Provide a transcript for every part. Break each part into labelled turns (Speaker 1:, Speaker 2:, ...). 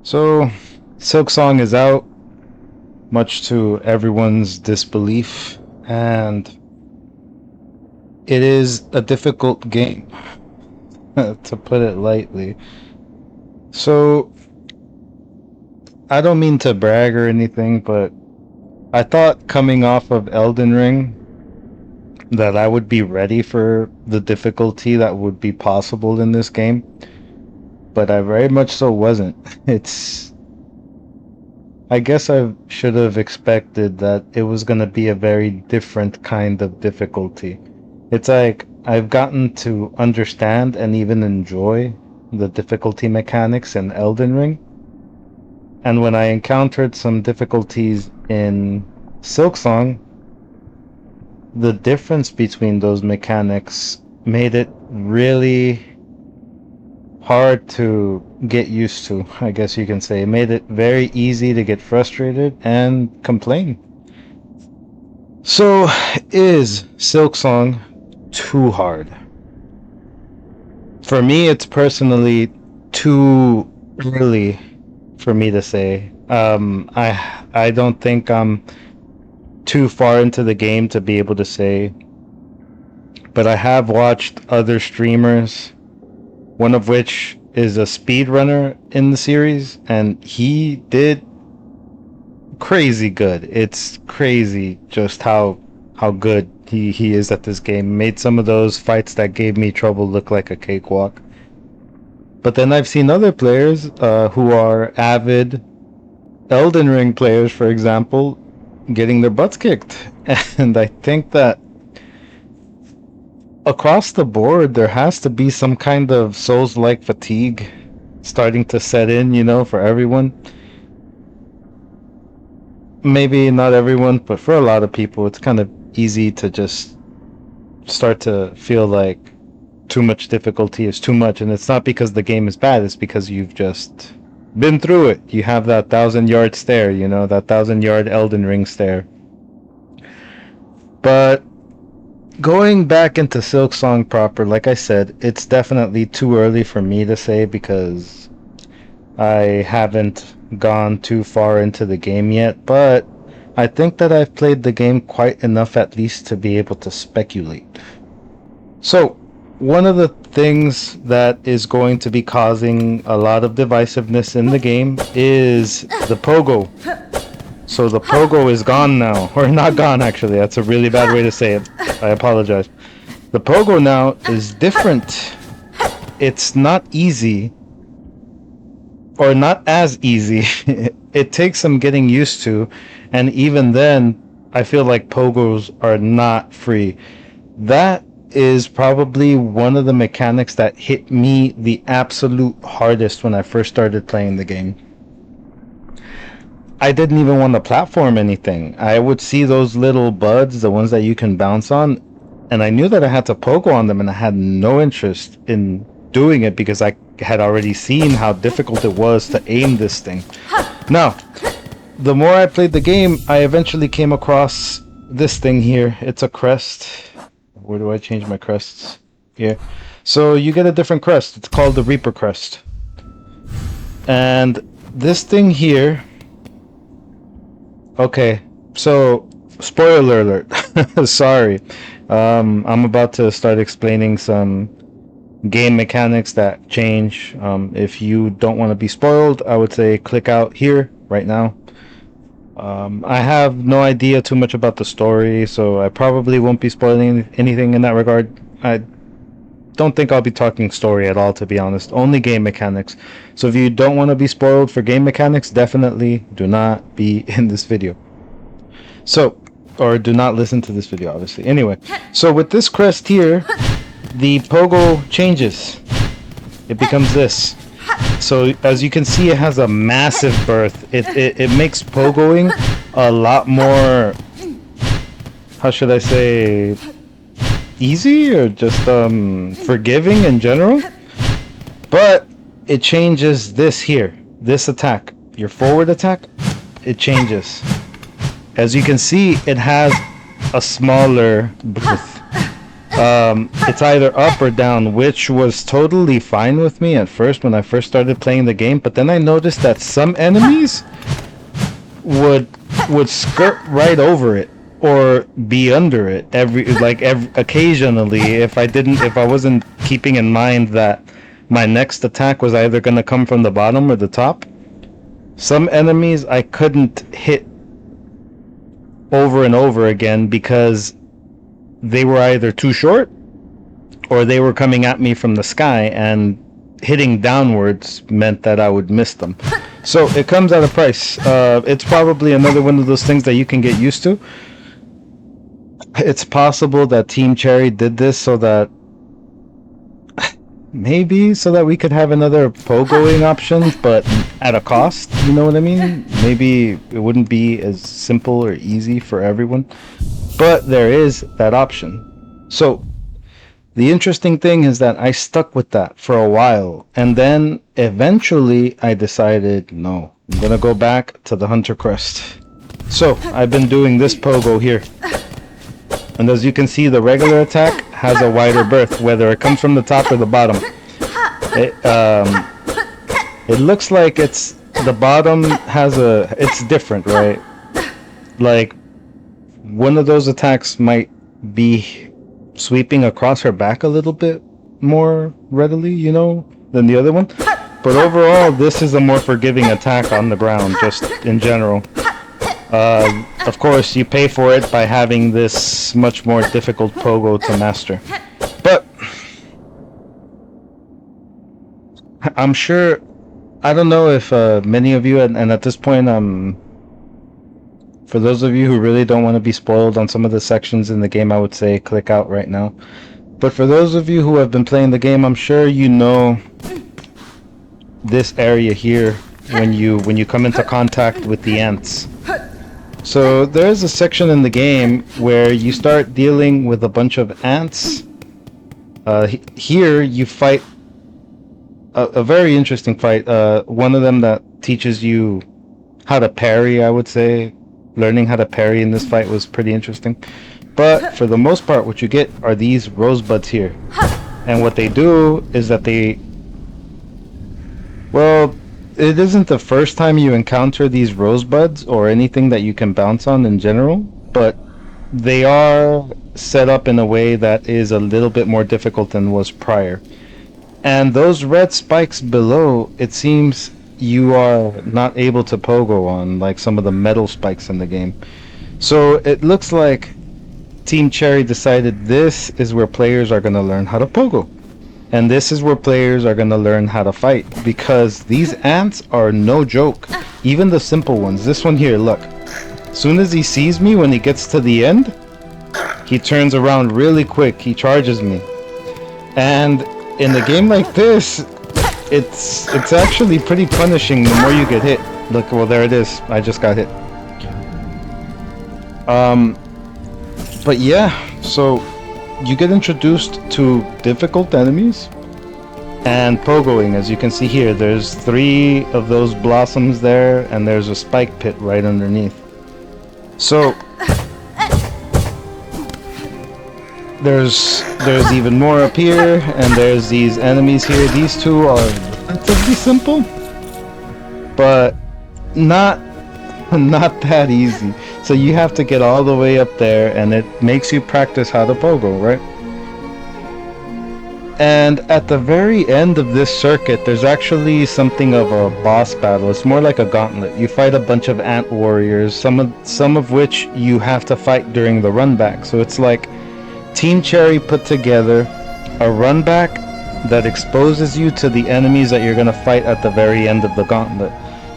Speaker 1: So, Silksong is out, much to everyone's disbelief, and it is a difficult game, to put it lightly. So, I don't mean to brag or anything, but I thought coming off of Elden Ring that I would be ready for the difficulty that would be possible in this game, but I very much so wasn't. I guess I should have expected that it was going to be a very different kind of difficulty. It's like I've gotten to understand and even enjoy the difficulty mechanics in Elden Ring. And when I encountered some difficulties in Silksong, the difference between those mechanics made it really hard to get used to, I guess you can say. It made it very easy to get frustrated and complain. So, is Silksong too hard? For me, it's personally too early for me to say. I don't think I'm too far into the game to be able to say, but I have watched other streamers, one of which is a speedrunner in the series, and he did crazy good. It's crazy just how good he is at this game. Made some of those fights that gave me trouble look like a cakewalk. But then I've seen other players who are avid Elden Ring players, for example, getting their butts kicked. And I think that across the board, there has to be some kind of Souls-like fatigue starting to set in, for everyone. Maybe not everyone, but for a lot of people, it's kind of easy to just start to feel like too much difficulty is too much. And it's not because the game is bad, it's because you've just been through it. You have that 1,000-yard stare, that 1,000-yard Elden Ring stare. But going back into Silksong proper, like I said, it's definitely too early for me to say because I haven't gone too far into the game yet, but I think that I've played the game quite enough at least to be able to speculate. So, one of the things that is going to be causing a lot of divisiveness in the game is the pogo. So the pogo is gone now, or not gone actually, that's a really bad way to say it. I apologize. The pogo now is different. It's not easy, or not as easy. It takes some getting used to, and even then, I feel like pogos are not free. That is probably one of the mechanics that hit me the absolute hardest when I first started playing the game. I didn't even want to platform anything. I would see those little buds, the ones that you can bounce on, and I knew that I had to pogo on them, and I had no interest in doing it because I had already seen how difficult it was to aim this thing. Now, the more I played the game, I eventually came across this thing here. It's a crest. Where do I change my crests? Here. So you get a different crest. It's called the Reaper crest. And this thing here... Okay, so spoiler alert. Sorry. I'm about to start explaining some game mechanics that change. If you don't want to be spoiled, I would say click out here right now. I have no idea too much about the story, so I probably won't be spoiling anything in that regard. I don't think I'll be talking story at all, to be honest. Only game mechanics. So if you don't want to be spoiled for game mechanics, definitely do not be in this video. So, or do not listen to this video, obviously. Anyway, so with this crest here, the pogo changes. It becomes this. So as you can see, it has a massive berth. It makes pogoing a lot more, how should I say, easy or just forgiving in general. But it changes this here, this attack, your forward attack, it changes. As you can see, it has a smaller berth. It's either up or down, which was totally fine with me at first when I first started playing the game, but then I noticed that some enemies would skirt right over it or be under it occasionally if I wasn't keeping in mind that my next attack was either going to come from the bottom or the top. Some enemies I couldn't hit over and over again because they were either too short or they were coming at me from the sky, and hitting downwards meant that I would miss them. So it comes at a price. It's probably another one of those things that you can get used to. It's possible that Team Cherry did this so that we could have another pogoing option, but at a cost, you know what I mean? Maybe it wouldn't be as simple or easy for everyone, but there is that option. So the interesting thing is that I stuck with that for a while, and then eventually I decided, no, I'm gonna go back to the Hunter Crest. So I've been doing this pogo here. And as you can see, the regular attack has a wider berth, whether it comes from the top or the bottom. It looks like it's the bottom has it's different, right? Like one of those attacks might be sweeping across her back a little bit more readily, you know, than the other one. But overall, this is a more forgiving attack on the ground, just in general. Of course, you pay for it by having this much more difficult pogo to master. But I'm sure, I don't know if many of you, and at this point, for those of you who really don't want to be spoiled on some of the sections in the game, I would say click out right now. But for those of you who have been playing the game, I'm sure you know this area here when you come into contact with the ants. So there's a section in the game where you start dealing with a bunch of ants. Here you fight a very interesting fight. One of them that teaches you how to parry, I would say. Learning how to parry in this fight was pretty interesting. But for the most part, what you get are these rosebuds here. And what they do is that well, it isn't the first time you encounter these rosebuds or anything that you can bounce on in general, but they are set up in a way that is a little bit more difficult than was prior. And those red spikes below, it seems you are not able to pogo on, like some of the metal spikes in the game. So it looks like Team Cherry decided this is where players are going to learn how to pogo. And this is where players are going to learn how to fight, because these ants are no joke. Even the simple ones. This one here, look. As soon as he sees me, when he gets to the end, he turns around really quick. He charges me. And in a game like this, it's actually pretty punishing the more you get hit. Look, well, there it is. I just got hit. But yeah, so you get introduced to difficult enemies and pogoing. As you can see here, there's 3 of those blossoms there, and there's a spike pit right underneath. So there's even more up here, and there's these enemies here. These 2 are relatively simple, but not that easy. So you have to get all the way up there, and it makes you practice how to pogo, right? And at the very end of this circuit, there's actually something of a boss battle. It's more like a gauntlet. You fight a bunch of ant warriors, some of which you have to fight during the run back. So it's like Team Cherry put together a run back that exposes you to the enemies that you're going to fight at the very end of the gauntlet.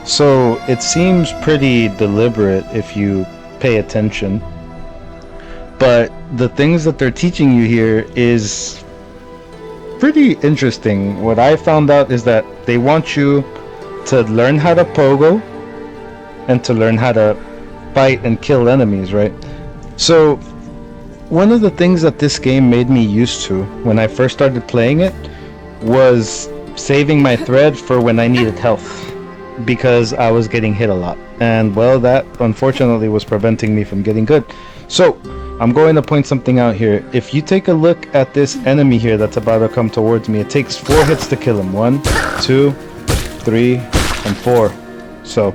Speaker 1: So it seems pretty deliberate if you pay attention. But the things that they're teaching you here is pretty interesting. What I found out is that they want you to learn how to pogo and to learn how to fight and kill enemies, right? So one of the things that this game made me used to when I first started playing it was saving my thread for when I needed health, because I was getting hit a lot, and well, that unfortunately was preventing me from getting good. So I'm going to point something out here. If you take a look at this enemy here that's about to come towards me, it takes 4 hits to kill him. 1, 2, 3, and 4. So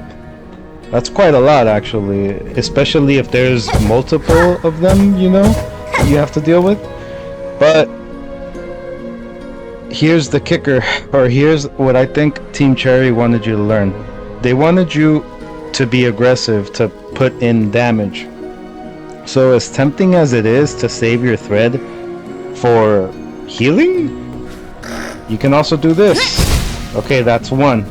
Speaker 1: that's quite a lot, actually, especially if there's multiple of them, you know, you have to deal with. But here's the kicker, or here's what I think Team Cherry wanted you to learn. They wanted you to be aggressive, to put in damage. So as tempting as it is to save your thread for healing, you can also do this. Okay, that's 1.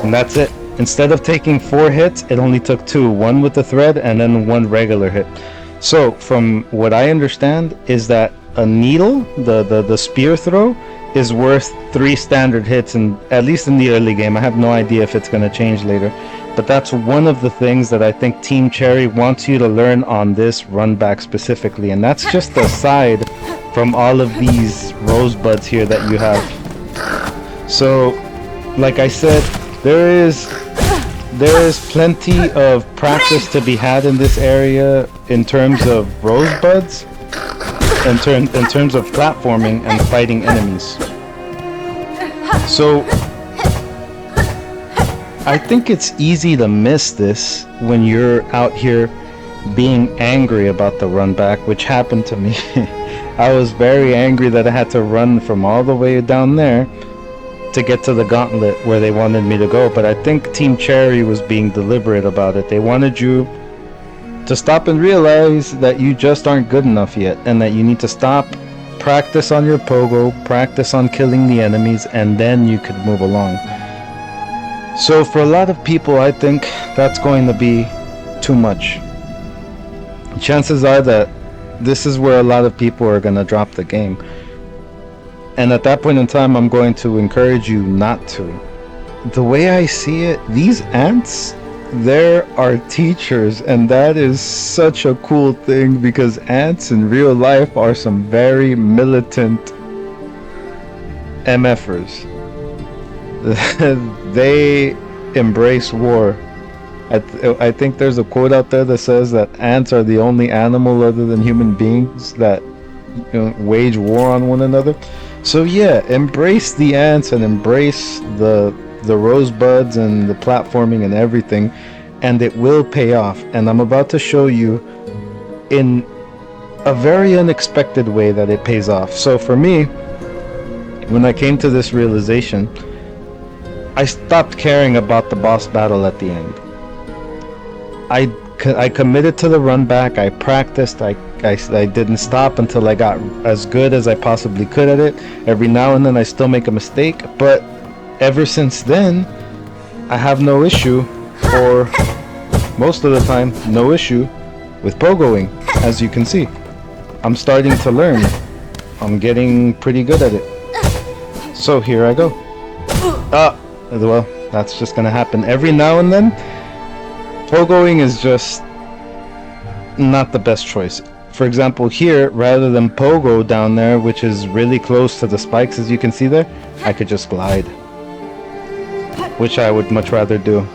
Speaker 1: And that's it. Instead of taking 4 hits, it only took 2. 1 with the thread and then 1 regular hit. So from what I understand is that a needle, the spear throw, is worth 3 standard hits, and at least in the early game. I have no idea if it's going to change later. But that's one of the things that I think Team Cherry wants you to learn on this run back specifically. And that's just aside from all of these rosebuds here that you have. So, like I said, there is plenty of practice to be had in this area in terms of rosebuds, in terms of platforming and fighting enemies. So I think it's easy to miss this when you're out here being angry about the run back, which happened to me. I was very angry that I had to run from all the way down there to get to the gauntlet where they wanted me to go. But I think Team Cherry was being deliberate about it. They wanted you to stop and realize that you just aren't good enough yet, and that you need to stop, practice on your pogo, practice on killing the enemies, and then you could move along. So for a lot of people, I think that's going to be too much. Chances are that this is where a lot of people are going to drop the game. And at that point in time, I'm going to encourage you not to. The way I see it, these ants, there are teachers, and that is such a cool thing, because ants in real life are some very militant MFers. They embrace war. I think there's a quote out there that says that ants are the only animal other than human beings that, you know, wage war on one another. So yeah, embrace the ants and embrace the rosebuds and the platforming and everything, and it will pay off. And I'm about to show you in a very unexpected way that it pays off. So for me, when I came to this realization, I stopped caring about the boss battle at the end. I committed to the run back. I practiced. I didn't stop until I got as good as I possibly could at it. Every now and then I still make a mistake, but ever since then, I have no issue, or most of the time, no issue with pogoing. As you can see, I'm starting to learn. I'm getting pretty good at it. So here I go. Well, that's just gonna happen every now and then. Pogoing is just not the best choice. For example, here, rather than pogo down there, which is really close to the spikes, as you can see there, I could just glide, which I would much rather do.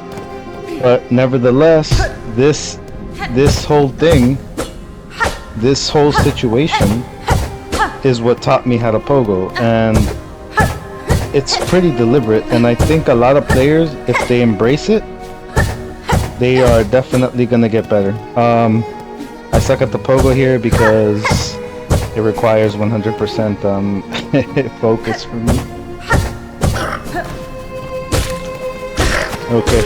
Speaker 1: But nevertheless, this whole thing, this whole situation is what taught me how to pogo, and it's pretty deliberate. And I think a lot of players, if they embrace it, they are definitely gonna get better. I suck at the pogo here because it requires 100% focus for me. Okay,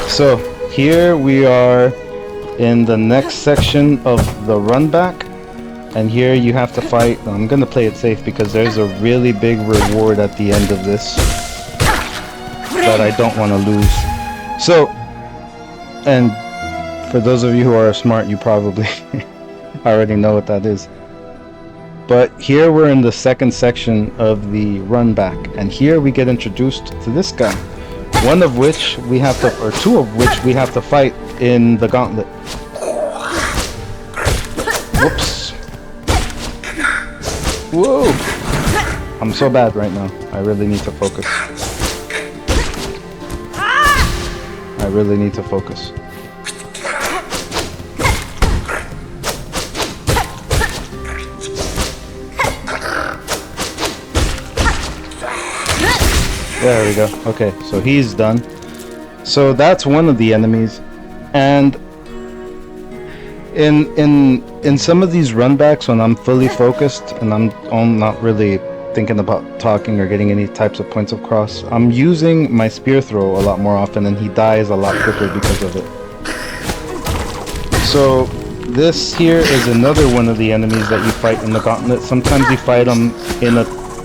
Speaker 1: so here we are in the next section of the run back, and here you have to fight. I'm gonna play it safe because there's a really big reward at the end of this that I don't want to lose. So, and for those of you who are smart, you probably already know what that is. But here we're in the second section of the run back, and here we get introduced to this guy, one of which we have to, or two of which we have to fight in the gauntlet. Whoops. Whoa! I'm so bad right now. I really need to focus. I really need to focus. There we go. Okay, so he's done. So that's one of the enemies, and in some of these runbacks when I'm fully focused and I'm not really thinking about talking or getting any types of points across, I'm using my spear throw a lot more often, and he dies a lot quicker because of it. So this here is another one of the enemies that you fight in the gauntlet. Sometimes you fight him in a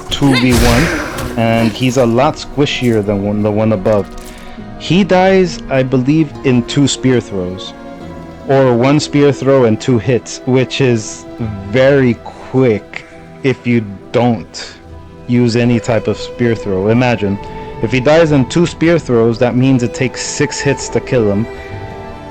Speaker 1: 2v1, and he's a lot squishier than the one above. He dies, I believe, in 2 spear throws, or 1 spear throw and 2 hits, which is very quick if you don't use any type of spear throw. Imagine, if he dies in 2 spear throws, that means it takes 6 hits to kill him,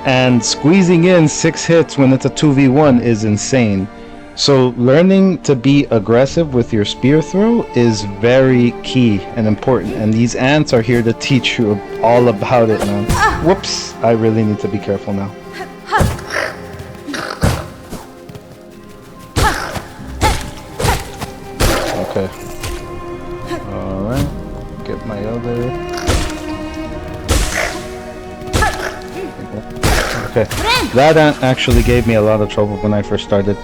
Speaker 1: and squeezing in 6 hits when it's a 2v1 is insane. So learning to be aggressive with your spear throw is very key and important, and these ants are here to teach you all about it, man. Whoops, I really need to be careful now. Okay. Alright. Get my other... Okay. That ant actually gave me a lot of trouble when I first started.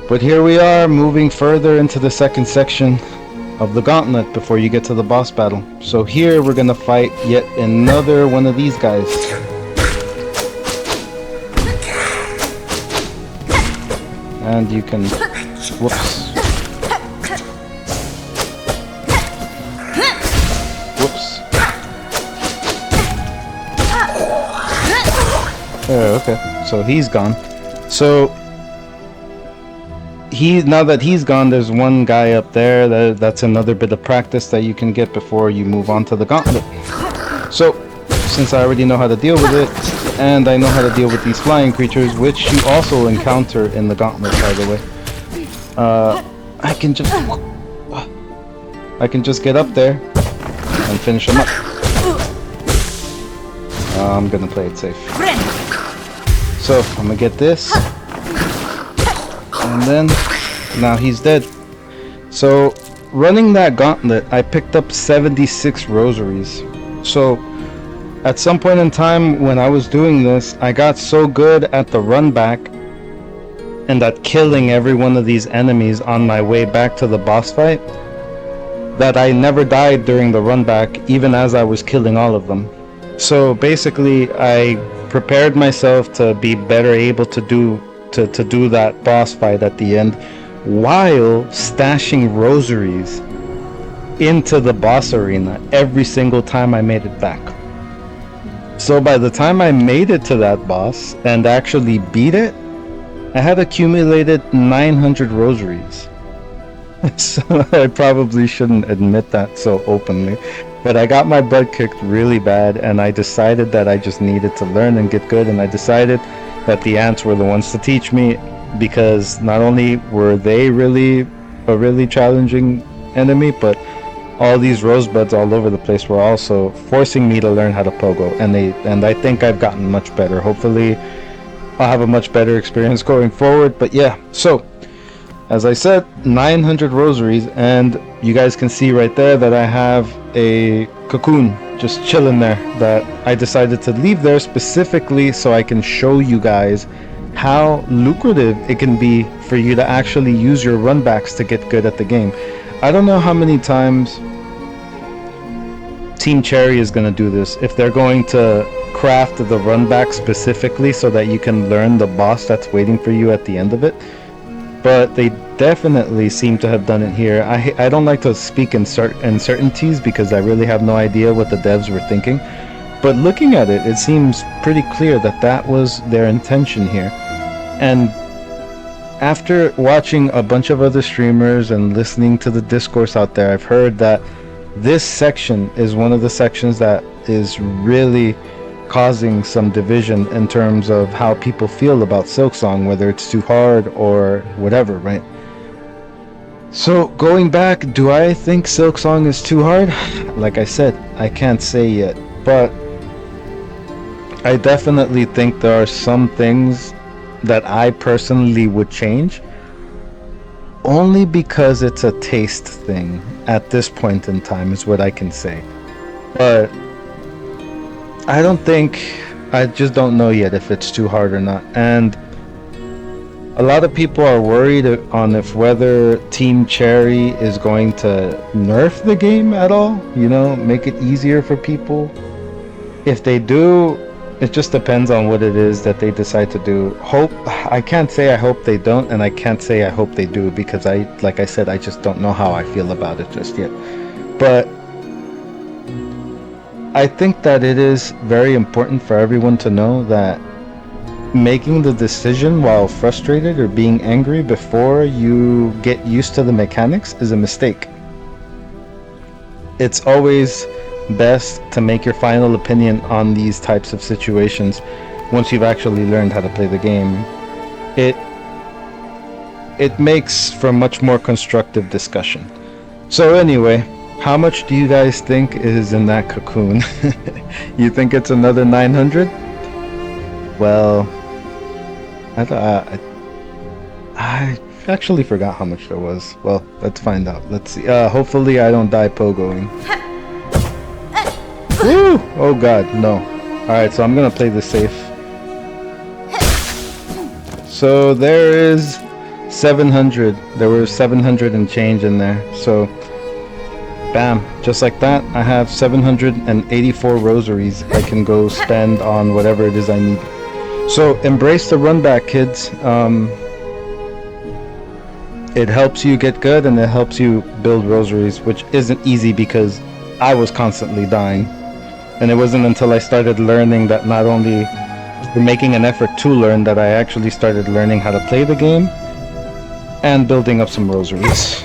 Speaker 1: But here we are, moving further into the second section of the gauntlet before you get to the boss battle. So here we're gonna fight yet another one of these guys. And you can... Whoops. Whoops. Okay. So he's gone. So... now that he's gone, there's one guy up there. That's another bit of practice that you can get before you move on to the gauntlet. So, since I already know how to deal with it, and I know how to deal with these flying creatures, which you also encounter in the gauntlet, by the way, I can just get up there and finish him up. I'm gonna play it safe. So, I'm gonna get this. And then, now he's dead. So, running that gauntlet, I picked up 76 rosaries. So, at some point in time when I was doing this, I got so good at the run back and at killing every one of these enemies on my way back to the boss fight that I never died during the run back, even as I was killing all of them. So basically, I prepared myself to be better able to do that boss fight at the end, while stashing rosaries into the boss arena every single time I made it back. So by the time I made it to that boss and actually beat it, I had accumulated 900 rosaries. So I probably shouldn't admit that so openly, but I got my butt kicked really bad, and I decided that I just needed to learn and get good, and I decided that the ants were the ones to teach me, because not only were they a really challenging enemy, but all these rosebuds all over the place were also forcing me to learn how to pogo, and I think I've gotten much better. Hopefully I'll have a much better experience going forward. But yeah, so as I said, 900 rosaries, and you guys can see right there that I have a cocoon just chilling there that I decided to leave there specifically so I can show you guys how lucrative it can be for you to actually use your runbacks to get good at the game. I don't know how many times Team Cherry is going to do this, if they're going to craft the runback specifically so that you can learn the boss that's waiting for you at the end of it. But they definitely seem to have done it here. I don't like to speak in uncertainties because I really have no idea what the devs were thinking. But looking at it, it seems pretty clear that that was their intention here. And after watching a bunch of other streamers and listening to the discourse out there, I've heard that this section is one of the sections that is really causing some division in terms of how people feel about Silksong, whether it's too hard or whatever, right? So going back, do I think Silksong is too hard? Like I said, I can't say yet, but I definitely think there are some things that I personally would change. only because it's a taste thing at this point in time is what I can say. But I don't think, I just don't know yet if it's too hard or not. And a lot of people are worried on if whether Team Cherry is going to nerf the game at all, you know, make it easier for people. If they do, it just depends on what it is that they decide to do. I can't say I hope they don't, and I can't say I hope they do, because like I said, I just don't know how I feel about it just yet. But I think that it is very important for everyone to know that making the decision while frustrated or being angry before you get used to the mechanics is a mistake. It's always best to make your final opinion on these types of situations once you've actually learned how to play the game. It makes for much more constructive discussion. So anyway, how much do you guys think is in that cocoon? You think it's another 900? Well, I actually forgot how much there was. Well, let's find out. Let's see. Hopefully I don't die pogoing. Woo! Oh god, no. Alright, so I'm gonna play this safe. So there is 700. There were 700 and change in there. So, bam. Just like that, I have 784 rosaries I can go spend on whatever it is I need. So embrace the run back, kids. It helps you get good and it helps you build rosaries, which isn't easy because I was constantly dying. And it wasn't until I started learning that not only making an effort to learn, that I actually started learning how to play the game and building up some rosaries.